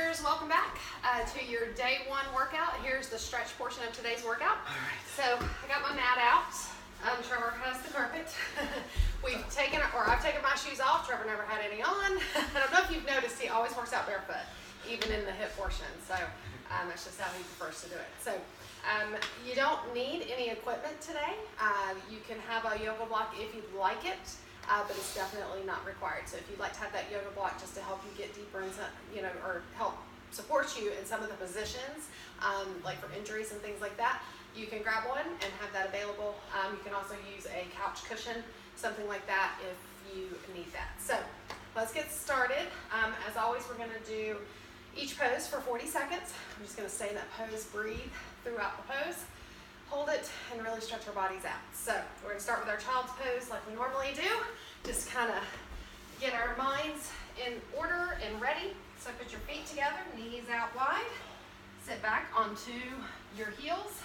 stretchers, welcome back to your day one workout. Here's the stretch portion of today's workout. All right. So I got my mat out. Trevor has the carpet. I've taken my shoes off. Trevor never had any on. I don't know if you've noticed, he always works out barefoot, even in the hip portion. So that's just how he prefers to do it. So you don't need any equipment today. You can have a yoga block if you'd like it. But it's definitely not required. So if you'd like to have that yoga block just to help you get deeper into, or help support you in some of the positions, like for injuries and things like that, you can grab one and have that available. You can also use a couch cushion, something like that if you need that. So let's get started. As always, we're gonna do each pose for 40 seconds. I'm just gonna stay in that pose, breathe throughout the pose. Hold it and really stretch our bodies out. So we're gonna start with our child's pose like we normally do. Just kind of get our minds in order and ready. So put your feet together, knees out wide. Sit back onto your heels.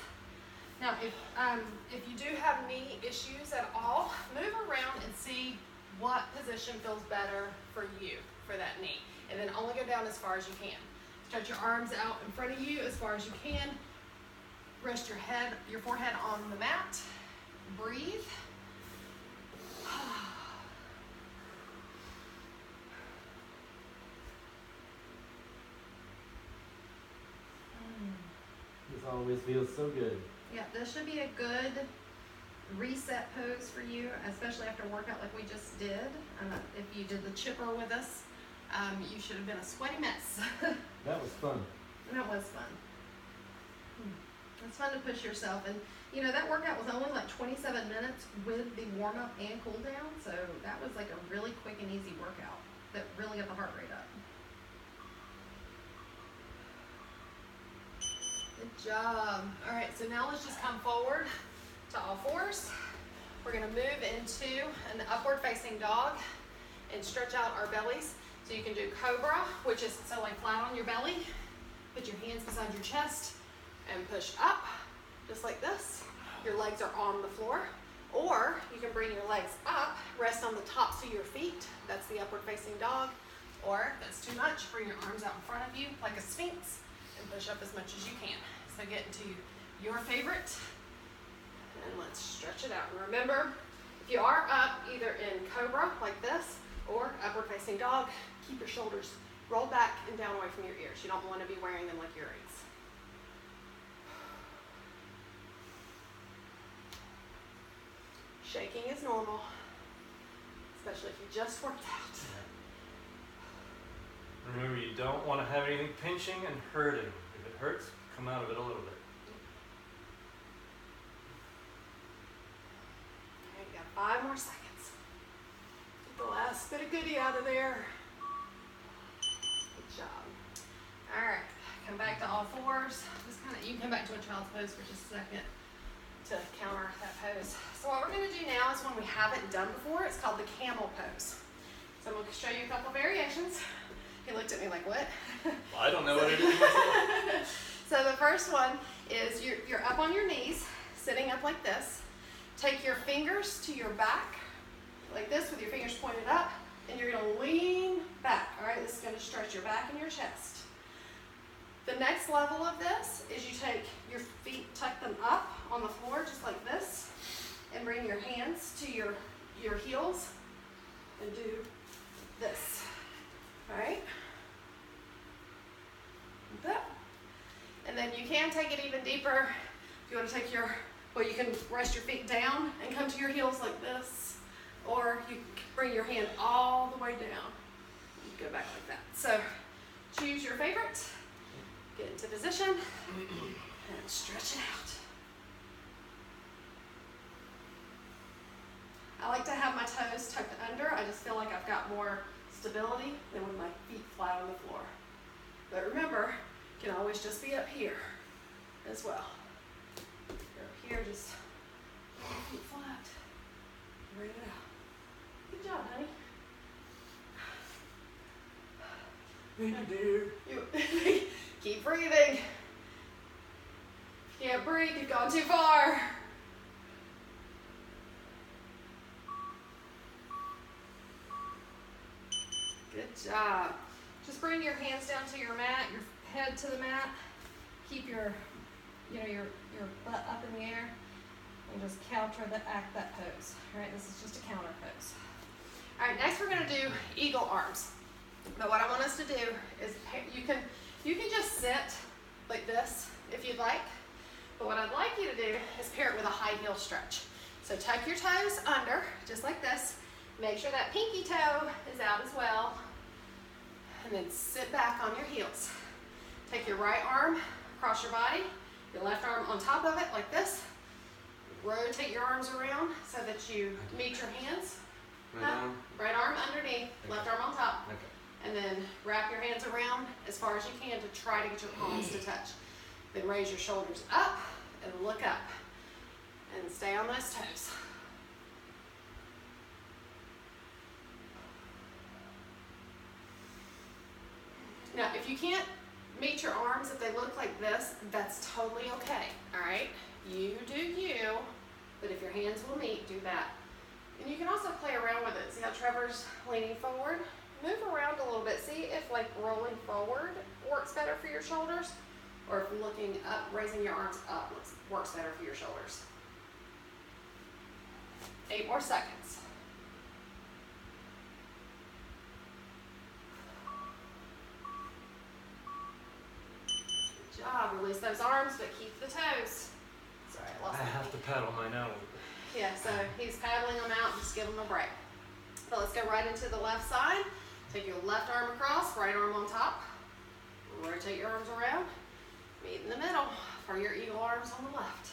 Now if you do have knee issues at all, move around and see what position feels better for you for that knee. And then only go down as far as you can. Stretch your arms out in front of you as far as you can. Rest your forehead on the mat. Breathe. This always feels so good. Yeah, this should be a good reset pose for you, especially after a workout like we just did. If you did the chipper with us, you should have been a sweaty mess. That was fun. That was fun. It's fun to push yourself, and that workout was only like 27 minutes with the warm up and cool down, so that was like a really quick and easy workout that really got the heart rate up. Good job. All right, so now let's just come forward to all fours. We're gonna move into an upward facing dog and stretch out our bellies. So you can do cobra, which is so like flat on your belly. Put your hands beside your chest and push up, just like this. Your legs are on the floor. Or you can bring your legs up, rest on the tops of your feet. That's the upward facing dog. Or if that's too much, bring your arms out in front of you like a sphinx and push up as much as you can. So get into your favorite, and let's stretch it out. And remember, if you are up either in cobra like this or upward facing dog, keep your shoulders rolled back and down away from your ears. You don't want to be wearing them like earrings. Shaking is normal, especially if you just worked out. Remember, you don't want to have anything pinching and hurting. If it hurts, come out of it a little bit. All right, you got 5 more seconds. Get the last bit of goodie out of there. Good job. All right, come back to all fours. You can come back to a child's pose for just a second to counter that pose. So what we're going to do now is one we haven't done before. It's called the camel pose. So I'm going to show you a couple variations. He looked at me like, what? Well, I don't know what it is myself. So the first one is you're up on your knees, sitting up like this. Take your fingers to your back, like this, with your fingers pointed up, and you're going to lean back. All right, this is going to stretch your back and your chest. The next level of this is you take your feet, tuck them up on the floor just like this, and bring your hands to your heels and do this. All right? Like that. And then you can take it even deeper. If you want to take you can rest your feet down and come to your heels like this, or you can bring your hand all the way down and go back like that. So choose your favorite. Get into position and stretch it out. I like to have my toes tucked under. I just feel like I've got more stability than with my feet flat on the floor. But remember, you can always just be up here as well. You're up here, just feet flat. Breathe it out. Good job, honey. Thank you, dear. Keep breathing. If you can't breathe, you've gone too far. Good job. Just bring your hands down to your mat, your head to the mat. Keep your butt up in the air, and just counter that pose. All right, this is just a counter pose. All right, next we're gonna do eagle arms. But what I want us to do is you can just sit like this if you'd like. But what I'd like you to do is pair it with a high heel stretch. So tuck your toes under, just like this. Make sure that pinky toe is out as well. And then sit back on your heels. Take your right arm across your body, your left arm on top of it like this. Rotate your arms around so that you meet your hands. Right arm underneath, left arm on top. Okay. And then wrap your hands around as far as you can to try to get your palms to touch. Then raise your shoulders up and look up. And stay on those toes. Now, if you can't meet your arms, if they look like this, that's totally okay, all right? You do you, but if your hands will meet, do that. And you can also play around with it. See how Trevor's leaning forward? Move around a little bit. See if like rolling forward works better for your shoulders, or if looking up, raising your arms up works better for your shoulders. 8 more seconds. Good job. Release those arms, but keep the toes. Sorry, I lost I my have to paddle mine out. Yeah, so he's paddling them out, just give them a break. So let's go right into the left side. Take your left arm across, right arm on top. Rotate your arms around. Meet in the middle for your eagle arms on the left.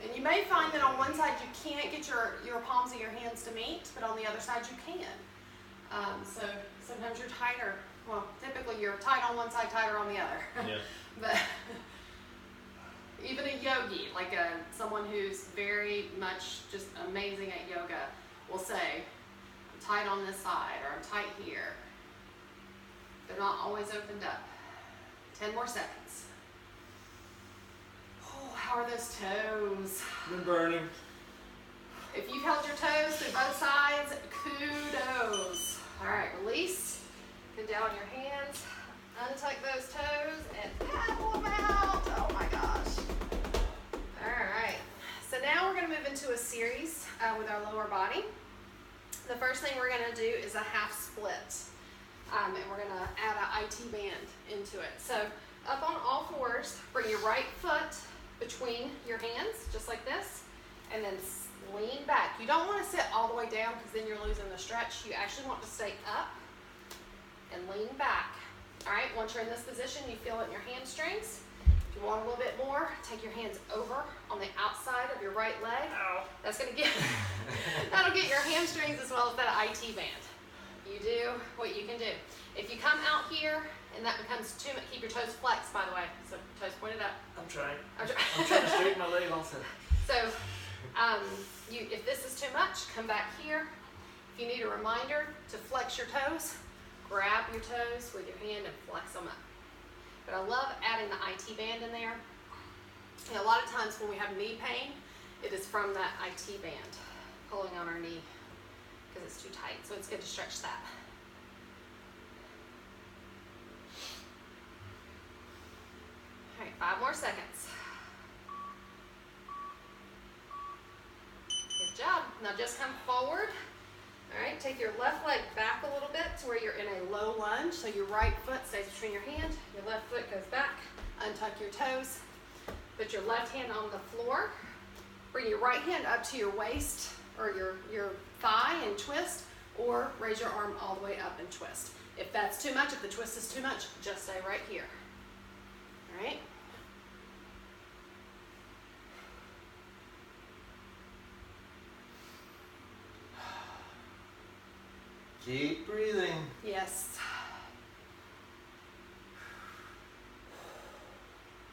And you may find that on one side you can't get your palms of your hands to meet, but on the other side you can. So sometimes you're tighter. Well, typically you're tight on one side, tighter on the other. Yeah. But even a yogi, like someone who's very much just amazing at yoga, will say, I'm tight on this side, or I'm tight here. They're not always opened up. 10 more seconds. Oh, how are those toes? Been burning. If you've held your toes through both sides, kudos. All right, release. Go down your hands. Untuck those toes and paddle them out. Oh my gosh. All right. So now we're going to move into a series with our lower body. The first thing we're going to do is a half split. And we're going to add an IT band into it. So up on all fours, bring your right foot between your hands, just like this, and then lean back. You don't want to sit all the way down because then you're losing the stretch. You actually want to stay up and lean back. All right, once you're in this position, you feel it in your hamstrings. If you want a little bit more, take your hands over on the outside of your right leg. Ow. That's going to get, that'll get your hamstrings as well as that IT band. You do what you can do. If you come out here and that becomes too much, keep your toes flexed, by the way. So toes pointed up. I'm trying. I'm I'm trying to straighten my leg also. So if this is too much, come back here. If you need a reminder to flex your toes, grab your toes with your hand and flex them up. But I love adding the IT band in there. And a lot of times when we have knee pain, it is from that IT band pulling on our knee because it's too tight. So it's good to stretch that. All right, 5 more seconds. Good job. Now just come forward. All right, take your left leg back a little bit to where you're in a low lunge. So your right foot stays between your hands. Your left foot goes back. Untuck your toes. Put your left hand on the floor. Bring your right hand up to your waist or your thigh and twist, or raise your arm all the way up and twist. If that's too much, if the twist is too much, just stay right here. All right? Keep breathing. Yes.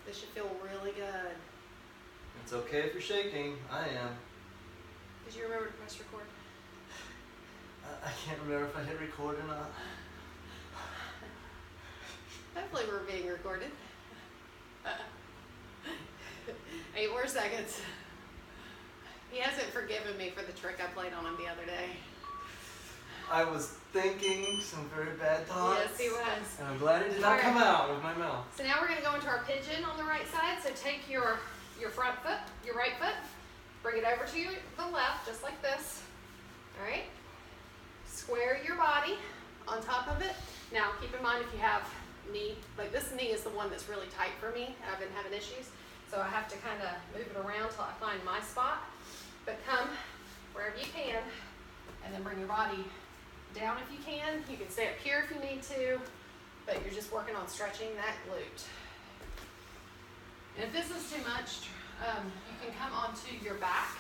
This should feel really good. It's okay if you're shaking. I am. Did you remember to press record? I can't remember if I hit record or not. Hopefully we're being recorded. 8 more seconds. He hasn't forgiven me for the trick I played on him the other day. I was thinking some very bad thoughts. Yes, he was. And I'm glad it did not come out of my mouth. So now we're going to go into our pigeon on the right side. So take your front foot, your right foot, bring it over to the left, just like this. All right. Square your body on top of it. Now keep in mind if you have knee, like this knee is the one that's really tight for me. I've been having issues. So I have to kind of move it around till I find my spot. But come wherever you can, and then bring your body down if you can. You can stay up here if you need to, but you're just working on stretching that glute. And if this is too much, you can come onto your back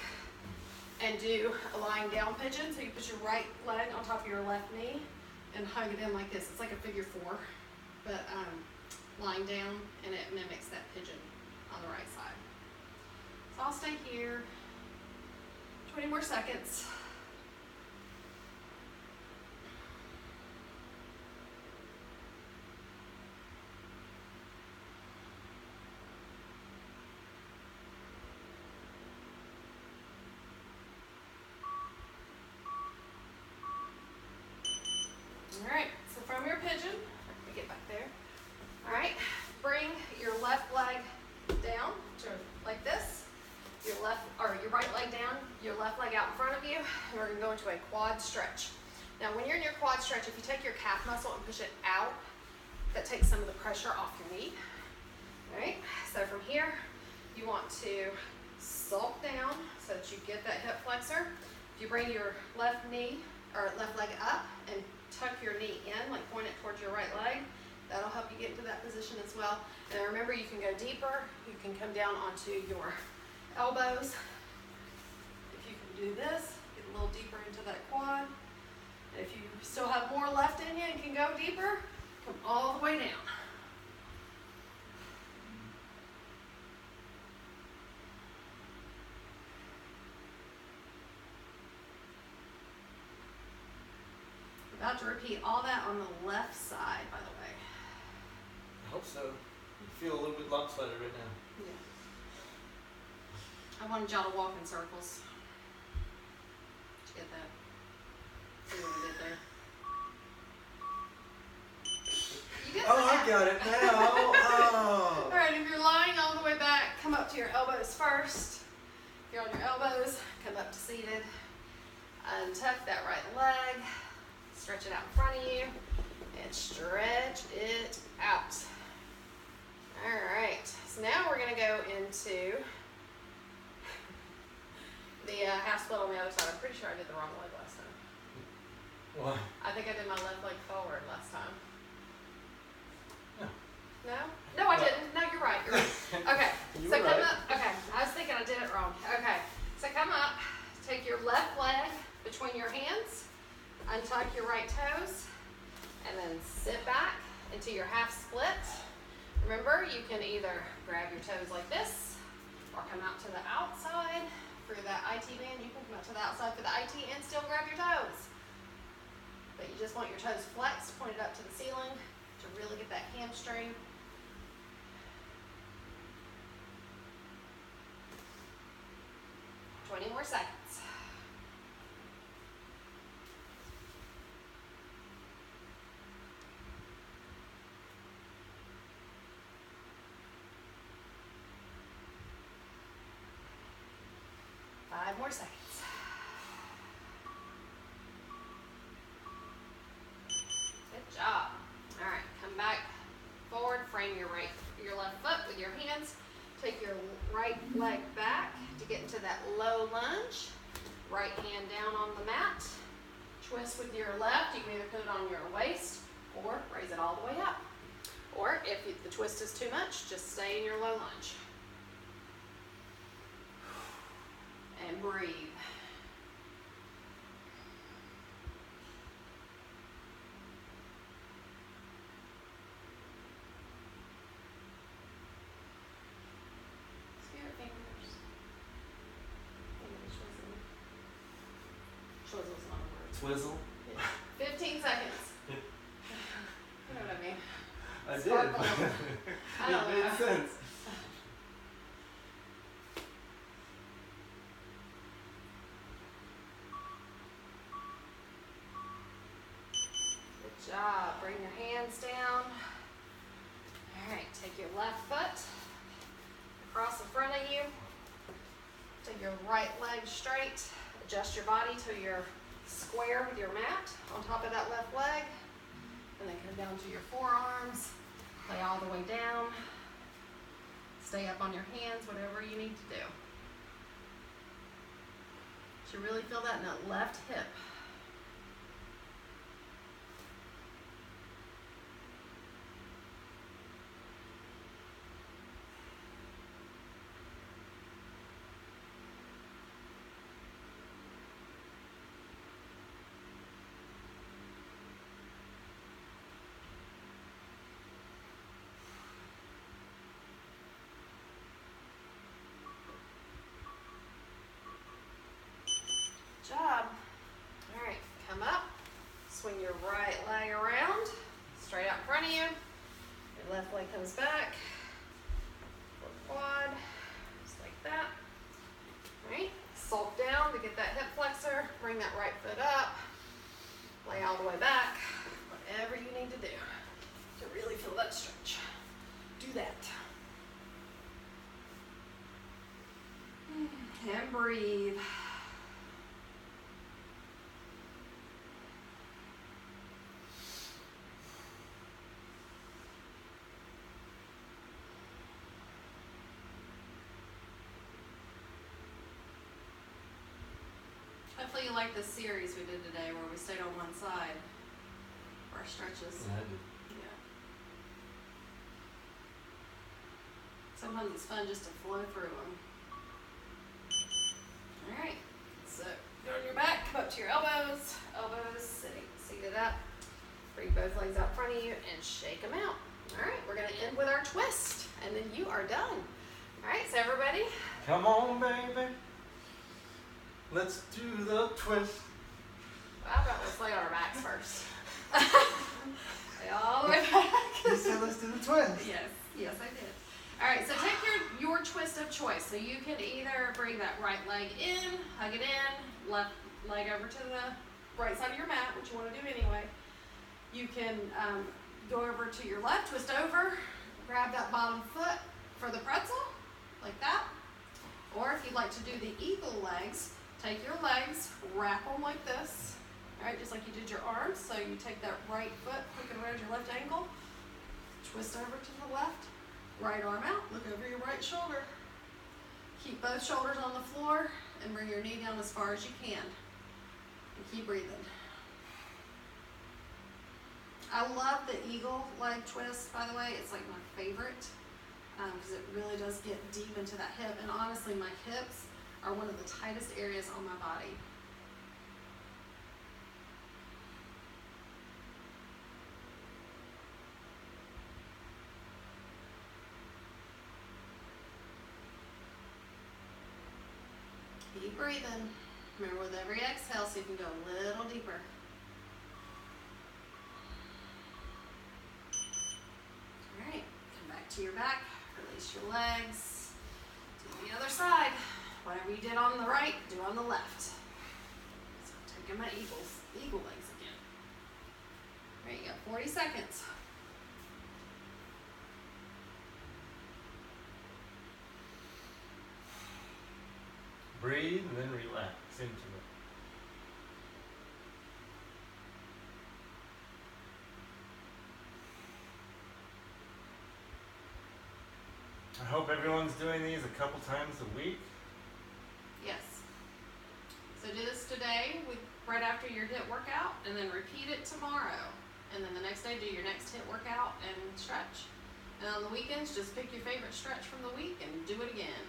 and do a lying down pigeon. So you put your right leg on top of your left knee and hug it in like this. It's like a figure four, but lying down, and it mimics that pigeon on the right side. So I'll stay here 20 more seconds. All right, so from your pigeon, let me get back there. All right, bring your left leg down to like this. Your right leg down, your left leg out in front of you, and we're gonna go into a quad stretch. Now, when you're in your quad stretch, if you take your calf muscle and push it out, that takes some of the pressure off your knee. All right, so from here, you want to sulk down so that you get that hip flexor. If you bring your left knee or left leg up and tuck your knee in, like point it towards your right leg, that'll help you get into that position as well. And remember, you can go deeper. You can come down onto your elbows. If you can do this, get a little deeper into that quad. And if you still have more left in you and can go deeper, come all the way down. About to repeat all that on the left side, by the way. I hope so. You feel a little bit lopsided right now. Yeah. I wanted y'all to walk in circles. Did you get that? See what I did there? You did that. I got it now. Oh. All right, if you're lying all the way back, come up to your elbows first. If you're on your elbows, come up to seated. Untuck that right leg. Stretch it out in front of you and stretch it out. All right, so now we're gonna go into the half split on the other side. I'm pretty sure I did the wrong leg last time. Why? I think I did my left leg forward last time. No. No? No, I didn't. No, you're right. You're right. Okay, You so were come right. up. Okay, I was thinking I did it wrong. Okay, so come up, take your left leg between your hands, untuck your right toes, and then sit back into your half split. Remember, you can either grab your toes like this or come out to the outside. For that IT band, you can come out to the outside for the IT and still grab your toes. But you just want your toes flexed, pointed up to the ceiling to really get that hamstring. Twenty more seconds. Five more seconds. Good job. All right, come back forward, frame your left foot with your hands. Take your right leg back to get into that low lunge. Right hand down on the mat. Twist with your left. You can either put it on your waist or raise it all the way up. Or if the twist is too much, just stay in your low lunge. And breathe. Spirit fingers. Twizzle's not a word. Twizzle? Yeah. 15 seconds. You know what I mean? I did. Sparkle. I don't It know. made sense. Bring your hands down. All right, take your left foot across in front of you. Take your right leg straight. Adjust your body till you're square with your mat on top of that left leg. And then come down to your forearms. Lay all the way down. Stay up on your hands, whatever you need to do. Should really feel that in that left hip. Job. All right, come up, swing your right leg around, straight out in front of you. Your left leg comes back, quad, just like that. All right, sulk down to get that hip flexor, bring that right foot up, lay all the way back, whatever you need to do to really feel that stretch. Do that. And breathe. Hopefully you like this series we did today where we stayed on one side for our stretches. Yeah. Sometimes it's fun just to flow through them. All right, so go on your back, come up to your elbows, seated up. Bring both legs out in front of you and shake them out. All right, we're gonna end with our twist and then you are done. All right, so everybody. Come on, baby. Let's do the twist. How about let's lay on our backs first. Lay all the way back. You said let's do the twist. Yes, I did. All right, so take your twist of choice. So you can either bring that right leg in, hug it in, left leg over to the right side of your mat, which you want to do anyway. You can go over to your left, twist over, grab that bottom foot for the pretzel, like that. Or if you'd like to do the eagle legs, take your legs, wrap them like this. All right, just like you did your arms. So you take that right foot, hook it around your left ankle, twist over to the left, right arm out, look over your right shoulder. Keep both shoulders on the floor and bring your knee down as far as you can. And keep breathing. I love the eagle leg twist, by the way. It's like my favorite because it really does get deep into that hip. And honestly, my hips are one of the tightest areas on my body. Keep breathing. Remember, with every exhale, so you can go a little deeper. All right, come back to your back. Release your legs. Do the other side. Whatever you did on the right, do on the left. So taking my eagle legs again. All right, you got 40 seconds. Breathe and then relax into it. I hope everyone's doing these a couple times a week. Yes. So do this today right after your HIIT workout, and then repeat it tomorrow. And then the next day do your next HIIT workout and stretch. And on the weekends, just pick your favorite stretch from the week and do it again.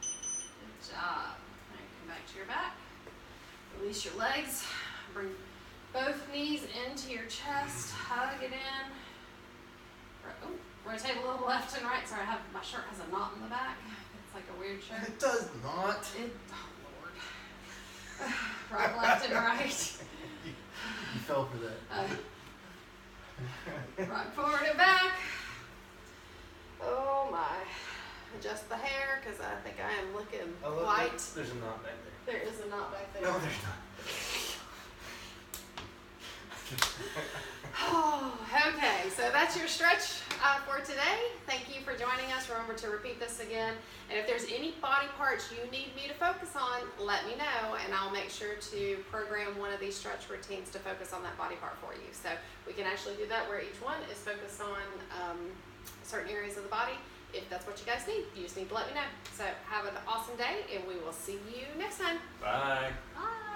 Good job. All right, come back to your back. Release your legs. Bring both knees into your chest. Hug it in. Oh, rotate a little left and right. Sorry, my shirt has a knot in the back. It's like a weird shirt. It does not. Oh, Lord. Right, left, and right. You fell for that. Rock forward and back. Oh my. Adjust the hair because I think I am looking white. There's a knot back there. There is a knot back there. No, there's not. Oh, okay, so that's your stretch for today. Thank you for joining us. Remember to repeat this again. And if there's any body parts you need me to focus on, let me know, and I'll make sure to program one of these stretch routines to focus on that body part for you. So we can actually do that where each one is focused on certain areas of the body. If that's what you guys need, you just need to let me know. So have an awesome day, and we will see you next time. Bye. Bye.